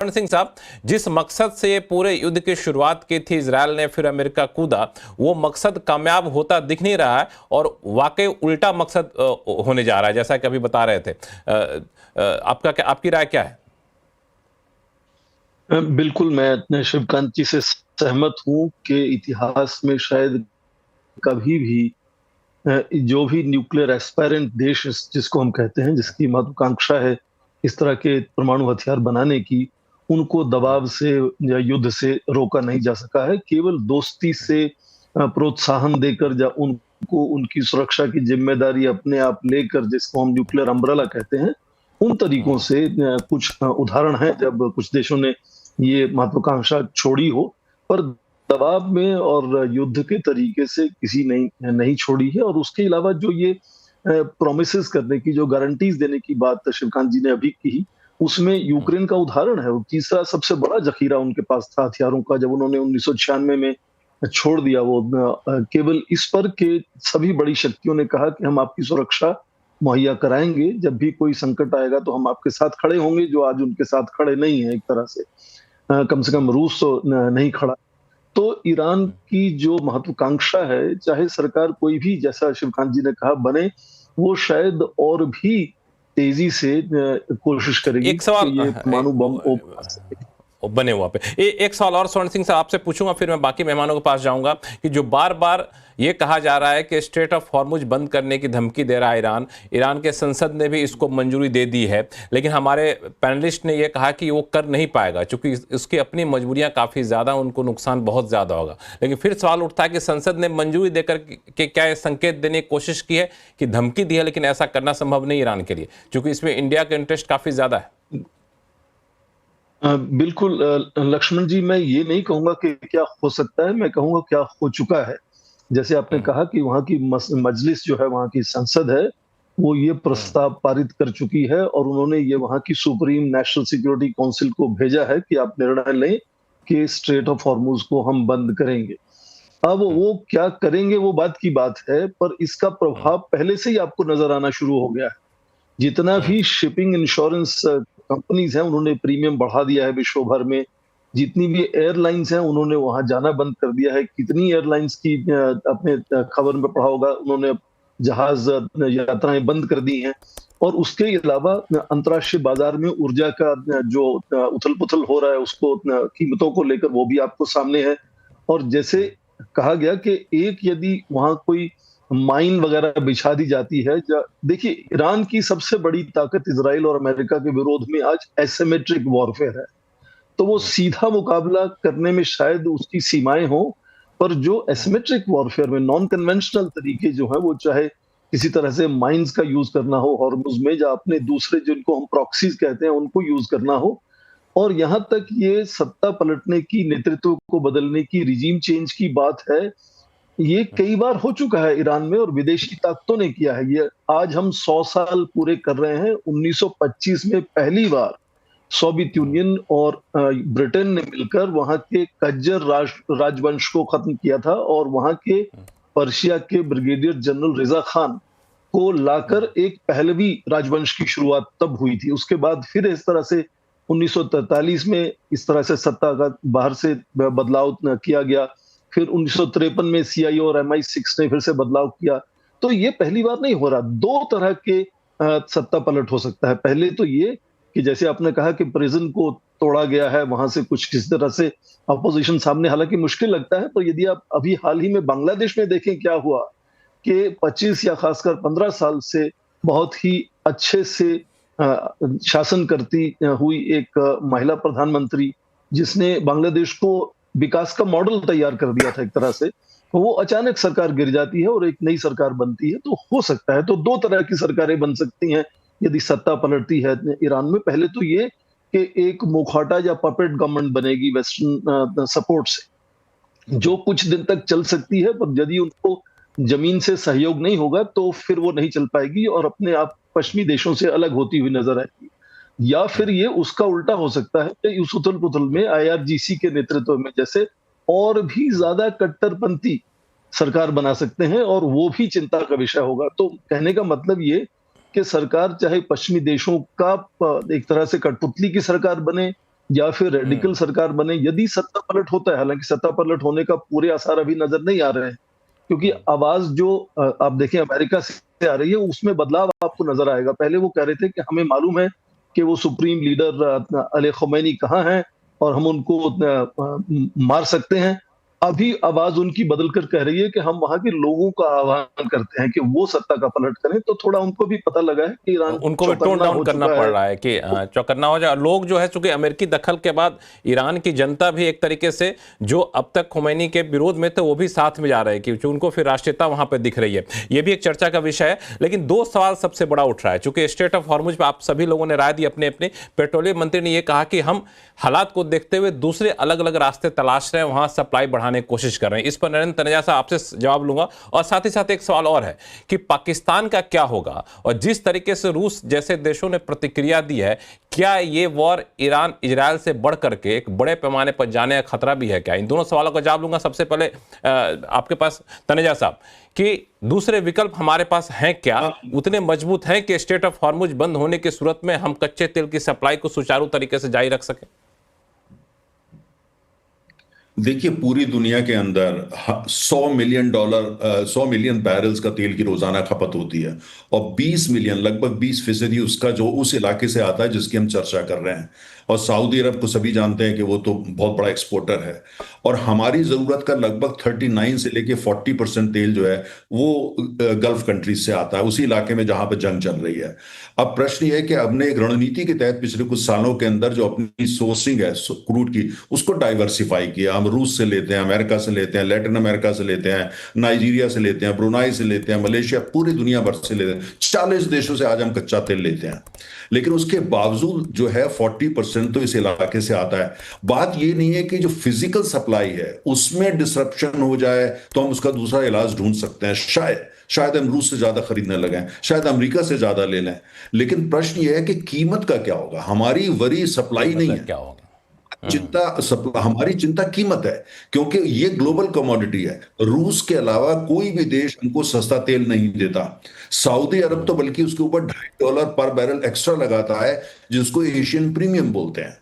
रण सिंह साहब, जिस मकसद से ये पूरे युद्ध की शुरुआत की थी इजरायल ने, फिर अमेरिका कूदा, वो मकसद कामयाब होता दिख नहीं रहा है और वाकई उल्टा मकसद होने जा रहा है, जैसा कि अभी बता रहे थे। आपकी राय क्या है? बिल्कुल, मैं शिवकांत जी से सहमत हूँ कि इतिहास में शायद कभी भी जो भी न्यूक्लियर एस्पायरेंट देश जिसको हम कहते हैं, जिसकी महत्वाकांक्षा है इस तरह के परमाणु हथियार बनाने की, उनको दबाव से या युद्ध से रोका नहीं जा सका है। केवल दोस्ती से प्रोत्साहन देकर या उनको उनकी सुरक्षा की जिम्मेदारी अपने आप लेकर, जिसको हम न्यूक्लियर अम्ब्रेला कहते हैं, उन तरीकों से कुछ उदाहरण हैं जब कुछ देशों ने ये महत्वाकांक्षा छोड़ी हो, पर दबाव में और युद्ध के तरीके से किसी नहीं नहीं छोड़ी है। और उसके अलावा जो ये प्रोमिसेस करने की, जो गारंटीज देने की बात शिवकांत जी ने अभी की, उसमें यूक्रेन का उदाहरण है। वो तीसरा सबसे बड़ा जखीरा उनके पास था हथियारों का, जब उन्होंने 1996 में छोड़ दिया वो केवल इस पर के सभी बड़ी शक्तियों ने कहा कि हम आपकी सुरक्षा मुहैया कराएंगे, जब भी कोई संकट आएगा तो हम आपके साथ खड़े होंगे, जो आज उनके साथ खड़े नहीं है एक तरह से। कम से कम रूस तो नहीं खड़ा। तो ईरान की जो महत्वाकांक्षा है, चाहे सरकार कोई भी, जैसा शिवकांत जी ने कहा, बने, वो शायद और भी तेजी से कोशिश करेगी एक सवाल कि ये परमाणु बम बने हुआ पे एक सवाल और स्वर्ण सिंह साहब आपसे पूछूंगा, फिर मैं बाकी मेहमानों के पास जाऊंगा कि जो बार बार ये कहा जा रहा है कि स्ट्रेट ऑफ हॉर्मुज बंद करने की धमकी दे रहा है ईरान। ईरान के संसद ने भी इसको मंजूरी दे दी है, लेकिन हमारे पैनलिस्ट ने यह कहा कि वो कर नहीं पाएगा क्योंकि उसकी अपनी मजबूरियां काफ़ी ज़्यादा, उनको नुकसान बहुत ज़्यादा होगा। लेकिन फिर सवाल उठता है कि संसद ने मंजूरी देकर के क्या ये संकेत देने की कोशिश की है कि धमकी दी है, लेकिन ऐसा करना संभव नहीं ईरान के लिए, क्योंकि इसमें इंडिया का इंटरेस्ट काफ़ी ज़्यादा है। बिल्कुल लक्ष्मण जी, मैं ये नहीं कहूंगा कि क्या हो सकता है, मैं कहूंगा क्या हो चुका है। जैसे आपने कहा कि वहां की मजलिस जो है, वहां की संसद है, वो ये प्रस्ताव पारित कर चुकी है और उन्होंने ये वहां की सुप्रीम नेशनल सिक्योरिटी काउंसिल को भेजा है कि आप निर्णय लें कि स्ट्रेट ऑफ हॉर्मुज को हम बंद करेंगे। अब वो क्या करेंगे वो बात की बात है, पर इसका प्रभाव पहले से ही आपको नजर आना शुरू हो गया है। जितना भी शिपिंग इंश्योरेंस कंपनीज हैं, उन्होंने प्रीमियम बढ़ा दिया है विश्व भर में। जितनी भी एयरलाइंस हैं, उन्होंने वहां जाना बंद कर दिया है। कितनी एयरलाइंस की अपने खबर में पढ़ा होगा, उन्होंने जहाज यात्राएं बंद कर दी हैं। और उसके अलावा अंतर्राष्ट्रीय बाजार में ऊर्जा का जो उथल पुथल हो रहा है, उसको कीमतों को लेकर वो भी आपको सामने है। और जैसे कहा गया कि एक यदि वहां कोई माइन वगैरह बिछा दी जाती है, देखिए ईरान की सबसे बड़ी ताकत इजराइल और अमेरिका के विरोध में आज एसिमेट्रिक वॉरफेयर है। तो वो सीधा मुकाबला करने में शायद उसकी सीमाएं हो, पर जो एसिमेट्रिक वॉरफेयर में नॉन कन्वेंशनल तरीके जो है, वो चाहे किसी तरह से माइंस का यूज करना हो हॉर्मुज में, या अपने दूसरे जिनको हम प्रॉक्सीज कहते हैं उनको यूज करना हो, और यहां तक ये सत्ता पलटने की, नेतृत्व को बदलने की, रिजीम चेंज की बात है, ये कई बार हो चुका है ईरान में और विदेशी ताकतों ने किया है ये। आज हम 100 साल पूरे कर रहे हैं। 1925 में पहली बार सोवियत यूनियन और ब्रिटेन ने मिलकर वहां के कज्जर राजवंश को खत्म किया था और वहां के पर्शिया के ब्रिगेडियर जनरल रिजा खान को लाकर एक पहलवी राजवंश की शुरुआत तब हुई थी। उसके बाद फिर इस तरह से 1943 में इस तरह से सत्ता का बाहर से बदलाव किया गया। फिर 1953 में सीआईओ और MI6 ने फिर से बदलाव किया। तो ये पहली बार नहीं हो रहा। दो तरह के सत्ता पलट हो सकता है। पहले तो ये कि जैसे आपने कहा कि प्रिजन को तोड़ा गया है, वहां से कुछ किसी तरह से अपोजिशन सामने, हालांकि मुश्किल लगता है, तो यदि आप अभी हाल ही में बांग्लादेश में देखें क्या हुआ कि 25 या खासकर 15 साल से बहुत ही अच्छे से शासन करती हुई एक महिला प्रधानमंत्री, जिसने बांग्लादेश को विकास का मॉडल तैयार कर दिया था एक तरह से, तो वो अचानक सरकार गिर जाती है और एक नई सरकार बनती है। तो हो सकता है, तो दो तरह की सरकारें बन सकती हैं यदि सत्ता पलटती है ईरान में। पहले तो ये कि एक मुखौटा या पपेट गवर्नमेंट बनेगी वेस्टर्न सपोर्ट से, जो कुछ दिन तक चल सकती है, पर यदि उनको जमीन से सहयोग नहीं होगा तो फिर वो नहीं चल पाएगी और अपने आप पश्चिमी देशों से अलग होती हुई नजर आएगी। या फिर ये उसका उल्टा हो सकता है कि इस उथल पुथल में IRGC के नेतृत्व में जैसे और भी ज्यादा कट्टरपंथी सरकार बना सकते हैं, और वो भी चिंता का विषय होगा। तो कहने का मतलब ये कि सरकार चाहे पश्चिमी देशों का एक तरह से कठपुतली की सरकार बने, या फिर रेडिकल सरकार बने, यदि सत्ता पलट होता है, हालांकि सत्ता पलट होने का पूरे आसार अभी नजर नहीं आ रहे हैं, क्योंकि आवाज जो आप देखें अमेरिका से आ रही है, उसमें बदलाव आपको नजर आएगा। पहले वो कह रहे थे कि हमें मालूम है कि वो सुप्रीम लीडर अली खमैनी कहाँ हैं और हम उनको मार सकते हैं। अभी आवाज उनकी बदलकर कह रही है कि हम वहां के लोगों का आह्वान करते हैं कि वो सत्ता का पलट करें। तो थोड़ा उनको भी पता लगा है कि ईरान उनको भी टोन चौकन्ना डाउन हो करना चुका पड़ है। रहा है कि चौकन्ना हो जाए। लोग जो है चूंकि अमेरिकी दखल के बाद ईरान की जनता भी एक तरीके से जो अब तक खुमैनी के विरोध में थे वो भी साथ में जा रहे हैं, कि उनको फिर राष्ट्रीयता वहां पर दिख रही है। ये भी एक चर्चा का विषय है। लेकिन दो सवाल सबसे बड़ा उठ रहा है, चूंकि स्टेट ऑफ हॉर्मुज पर आप सभी लोगों ने राय दी अपने अपने। पेट्रोलियम मंत्री ने यह कहा कि हम हालात को देखते हुए दूसरे अलग अलग रास्ते तलाश रहे हैं, वहां सप्लाई बढ़ाने की कोशिश कर रहे हैं। इस पर नरेंद्र तनेजा साहब आपसे जवाब लूंगा। और साथ ही साथ एक सवाल और है कि पाकिस्तान का क्या होगा, और जिस तरीके से रूस जैसे देशों ने प्रतिक्रिया दी है, क्या ये वॉर ईरान इजरायल से बढ़ करके एक बड़े पैमाने पर जाने का खतरा भी है क्या? इन दोनों सवालों का जवाब लूंगा। सबसे पहले आपके पास तनेजा साहब, कि दूसरे विकल्प हमारे पास हैं क्या, उतने मजबूत हैं कि स्टेट ऑफ हॉर्मुज बंद होने की सूरत में हम कच्चे तेल की सप्लाई को सुचारू तरीके से जारी रख सकें? देखिए, पूरी दुनिया के अंदर 100 मिलियन बैरल्स का तेल की रोजाना खपत होती है, और 20 मिलियन, लगभग 20% उसका जो उस इलाके से आता है जिसकी हम चर्चा कर रहे हैं। और सऊदी अरब को सभी जानते हैं कि वो तो बहुत बड़ा एक्सपोर्टर है, और हमारी जरूरत का लगभग 39 से लेके 40% तेल जो है वो गल्फ कंट्रीज से आता है, उसी इलाके में जहां पर जंग चल रही है। अब प्रश्न ये है कि हमने एक रणनीति के तहत पिछले कुछ सालों के अंदर जो अपनी सोर्सिंग है क्रूड की, उसको डाइवर्सिफाई किया। हम रूस से लेते हैं, अमेरिका से लेते हैं, लैटिन अमेरिका से लेते हैं, नाइजीरिया से लेते हैं, ब्रुनाई से लेते हैं, मलेशिया, पूरी दुनिया भर से लेते हैं। 40 देशों से आज हम कच्चा तेल लेते हैं। लेकिन उसके बावजूद जो है 40% तो इस इलाके से आता है। बात ये नहीं है कि जो फिजिकल सप्लाई है उसमें डिसरप्शन हो जाए तो हम उसका दूसरा इलाज ढूंढ सकते हैं। शायद हम रूस से ज्यादा खरीदने लगे, शायद अमेरिका से ज्यादा ले लें। लेकिन प्रश्न यह है कि कीमत का क्या होगा। हमारी वरी सप्लाई नहीं है, क्या होगा? हमारी चिंता कीमत है, क्योंकि ये ग्लोबल कमोडिटी है। रूस के अलावा कोई भी देश हमको सस्ता तेल नहीं देता। सऊदी अरब तो बल्कि उसके ऊपर $2.5 पर बैरल एक्स्ट्रा लगाता है, जिसको एशियन प्रीमियम बोलते हैं।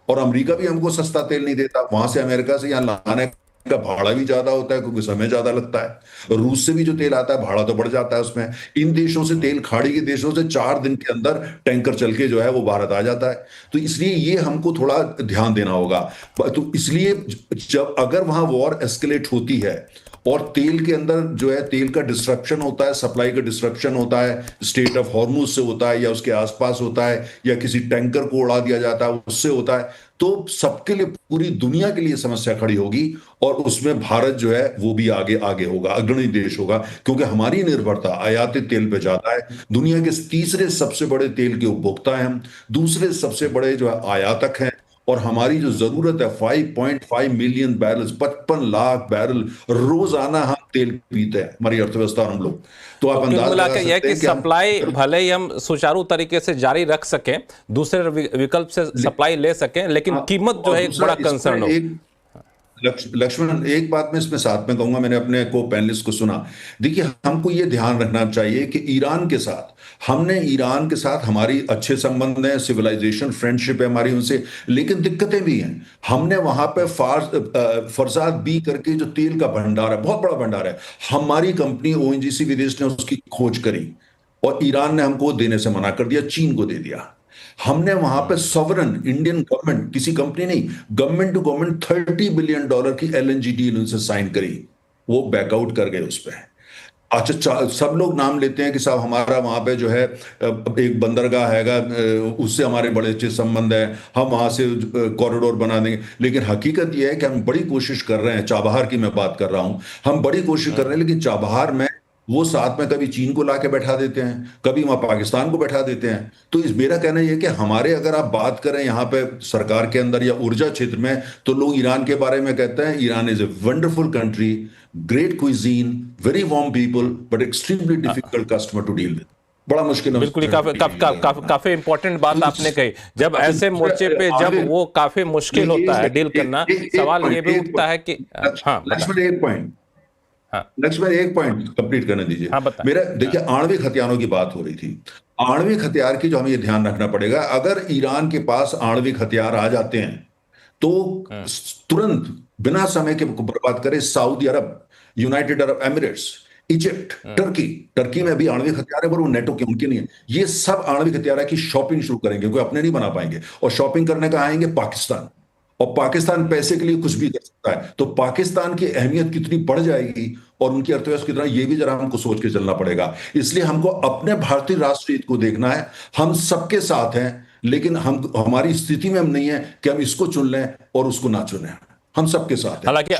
और अमेरिका भी हमको सस्ता तेल नहीं देता। वहां से अमेरिका से यहां लाने का भाड़ा भी ज्यादा होता है, क्योंकि समय ज्यादा लगता है। रूस से भी जो तेल आता है भाड़ा तो बढ़ जाता है उसमें। इन देशों से तेल, खाड़ी के देशों से 4 दिन के अंदर टैंकर चल के जो है वो भारत आ जाता है। तो इसलिए ये हमको थोड़ा ध्यान देना होगा। तो इसलिए जब अगर वहां वॉर एस्केलेट होती है और तेल के अंदर जो है तेल का डिस्ट्रप्शन होता है, सप्लाई का डिस्ट्रप्शन होता है, स्टेट ऑफ हॉर्मुज से होता है या उसके आसपास होता है, या किसी टैंकर को उड़ा दिया जाता है उससे होता है, तो सबके लिए, पूरी दुनिया के लिए समस्या खड़ी होगी। और उसमें भारत जो है वो भी आगे आगे होगा, अग्रणी देश होगा, क्योंकि हमारी निर्भरता आयातित तेल पे ज्यादा है। दुनिया के तीसरे सबसे बड़े तेल के उपभोक्ता हैं हम, दूसरे सबसे बड़े जो है आयातक हैं। और हमारी जो जरूरत है 5.5 मिलियन बैरल, 55 लाख बैरल रोजाना हम तेल पीते हैं, हमारी अर्थव्यवस्था और हम लोग। तो आप अंदाज लगा सकते हैं कि सप्लाई भले ही हम सुचारू तरीके से जारी रख सकें, दूसरे विकल्प से सप्लाई ले सकें, लेकिन कीमत जो है एक बड़ा कंसर्न हो। लक्ष्मण, एक बात मैं इसमें साथ में कहूंगा, मैंने अपने को पैनलिस्ट को सुना। देखिए, हमको ये ध्यान रखना चाहिए कि ईरान के साथ हमारी अच्छे संबंध हैं, सिविलाइजेशन फ्रेंडशिप है हमारी उनसे, लेकिन दिक्कतें भी हैं। हमने वहां पे फरजाद बी करके जो तेल का भंडार है, बहुत बड़ा भंडार है, हमारी कंपनी ओएनजीसी विदेश ने उसकी खोज करी और ईरान ने हमको देने से मना कर दिया, चीन को दे दिया। हमने वहां पे सॉवरन इंडियन गवर्नमेंट, किसी कंपनी नहीं, गवर्नमेंट टू गवर्नमेंट $30 बिलियन की एलएनजी डील उनसे साइन करी, वो बैकआउट कर गए उस पर। अच्छा, सब लोग नाम लेते हैं कि साहब हमारा वहां पे जो है एक बंदरगाह हैगा, उससे हमारे बड़े अच्छे संबंध है, हम वहां से कॉरिडोर बना देंगे। लेकिन हकीकत यह है कि हम बड़ी कोशिश कर रहे हैं, चाबहार की मैं बात कर रहा हूं, हम बड़ी कोशिश कर रहे हैं, लेकिन चाबहार में वो साथ में कभी चीन को लाके बैठा देते हैं, कभी वहां पाकिस्तान को बैठा देते हैं। तो मेरा कहना यह है कि हमारे, अगर आप बात करें यहाँ पे सरकार के अंदर या ऊर्जा क्षेत्र में, तो लोग ईरान के बारे में कहते हैं Iran is a wonderful country, great cuisine, very warm people, but extremely difficult customer to deal with. बड़ा मुश्किल है। बिल्कुल, काफी इंपॉर्टेंट बात आपने कही। जब ऐसे मोर्चे पे जब वो काफी मुश्किल होता है डील करना, सवाल ये भी उठता है कि लक्ष्मण, एक पॉइंट, नेक्स्ट मेरे एक पॉइंट कंप्लीट करने दीजिए। हाँ, बताएं। मेरा देखिए, आणविक हथियारों की बात हो रही थी। आणविक हथियार की जो हमें ये ध्यान रखना पड़ेगा, अगर ईरान के पास आणविक हथियार आ जाते हैं तो तुरंत बिना समय के बर्बाद करे Saudi Arab, United Arab Emirates, Egypt, Turkey में भी आणविक हथियार है पर वो नेटो के उनके नहीं है। ये सब आणविक हथियार की शॉपिंग शुरू करेंगे, क्योंकि अपने नहीं बना पाएंगे। और शॉपिंग करने का आएंगे पाकिस्तान, और पाकिस्तान पैसे के लिए कुछ भी कर सकता है। तो पाकिस्तान की अहमियत कितनी बढ़ जाएगी और उनकी अर्थव्यवस्था कितना, ये भी जरा हमको सोच के चलना पड़ेगा। इसलिए हमको अपने भारतीय राष्ट्र हित को देखना है। हम सबके साथ हैं, लेकिन हमारी स्थिति में हम नहीं है कि हम इसको चुन लें और उसको ना चुनें। हम सबके साथ हैं। हालांकि